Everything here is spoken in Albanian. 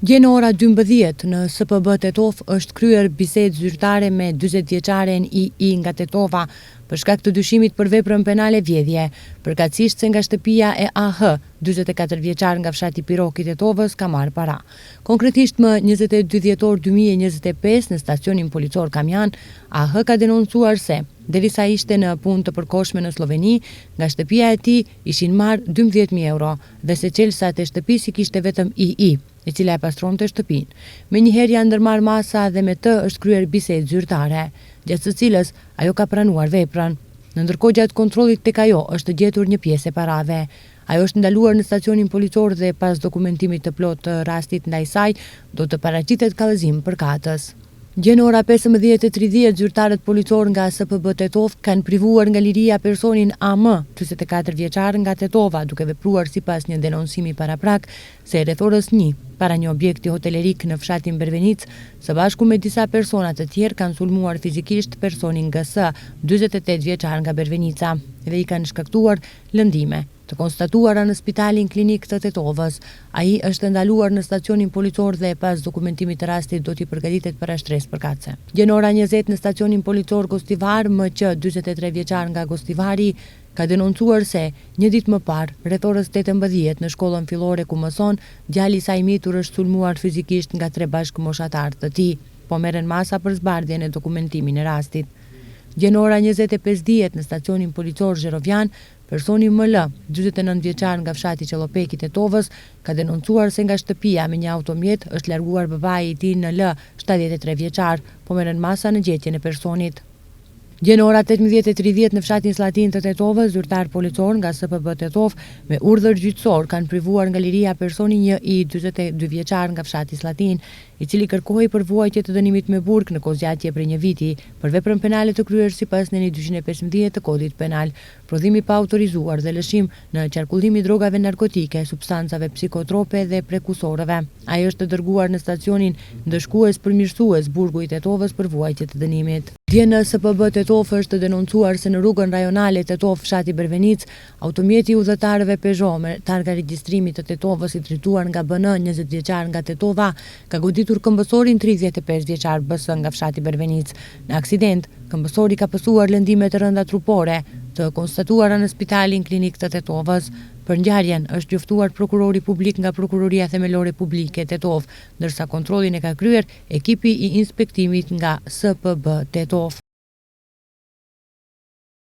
Dje në ora 12 në SPB Tetov është kryer bisedë zyrtare me 40 vjeçaren I nga Tetova për shkak të dyshimit për veprën penale vjedhje, përkatësisht se nga shtëpia e AH, 44 vjeçar nga fshati Piroki Tetovës, ka marrë para. Konkretisht më 22 dhjetor 2025 në stacionin policor Kamjan, AH ka denoncuar se derisa ishte në punë të përkohshme në Sloveni, nga shtëpia e tij ishin marrë 12.000 euro dhe se çelësat e shtëpisë kishte vetëm I, e cila e pastronte shtëpinë. Menjëherë janë ndërmarrë masa dhe me të është kryer bisedë zyrtare, gjatë së cilës ajo ka pranuar veprën. Ndërkohë gjatë kontrollit tek ajo është gjetur një pjesë e parave. Ajo është ndaluar në stacionin policor dhe pas dokumentimit të plotë të rastit ndaj saj, do të paraqitet kallëzim përkatës. Dje në ora 15:30 zyrtarët policor nga SPB Tetov kanë privuar nga liria personin AM, 44 vjeçar nga Tetova, duke vepruar sipas një denoncimi paraprak se rreth orës 1 para një objekti hotelerik në fshatin Bervenic, së bashku me disa persona të tjerë kanë sulmuar fizikisht personin GS, 48 vjeçar nga Bervenica, dhe I kanë shkaktuar lëndime të konstatuara në spitalin klinik të Tetovës. Ai është ndaluar në stacionin policor dhe pas dokumentimit të rastit do t'i përgatitet para shtresë përkatëse. Dje në ora 20 në stacionin policor Gostivar, MQ 43 vjeçar nga Gostivari, ka denoncuar se një ditë më parë, rreth orës 18 në shkollën fillore ku mëson, djali I saj mitur është sulmuar fizikisht nga 3 bashkëmoshatarë të tij, po merren masa për zbardhjen e dokumentimin e rastit. Dje në ora 20:50 në stacionin policor Zherovian, personi ML, 49 vjeçar nga fshati Qellopeki Tetovës, ka denoncuar se nga shtëpia me një automjet është larguar babai I tij NL, 73 vjeçar, po merren masa në gjetjen e personit. Dje në ora 18:30 në fshatin Slatin të Tetovës, zyrtar policor nga SPB Tetov me urdhër gjyqësor kanë privuar nga liria personin një I 42 vjeçar nga fshati Slatin, I cili kërkohej për vuajtje të dënimit me burg në kozgjatje prej një viti për veprën penale të kryer sipas neni 215 të kodit penal, prodhimi pa autorizuar dhe lëshim në qarkullim I drogave narkotike, substancave psikotrope dhe prekursorëve. Ai është dërguar në stacionin ndëshkues përmirësues burgu I Tetovës për vuajtje të dënimit. Dje në SPB Tetov është denoncuar se në rrugën rajonale Tetov fshati Bervenic, automjeti I udhëtarëve Peugeot me targa regjistrimit të Tetovës I drejtuar nga BN, 20 vjeçar nga Tetova, ka goditur këmbësorin 35 vjeçar BS nga fshati Bervenic. Në aksident, këmbësori ka pësuar lëndime të rënda trupore, të konstatuara në spitalin klinik të Tetovës. Për ngjarjen është njoftuar prokurori publik nga Prokuroria Themelore Publike Tetov, ndërsa kontrollin e ka kryer ekipi I inspektimit nga SPB Tetov.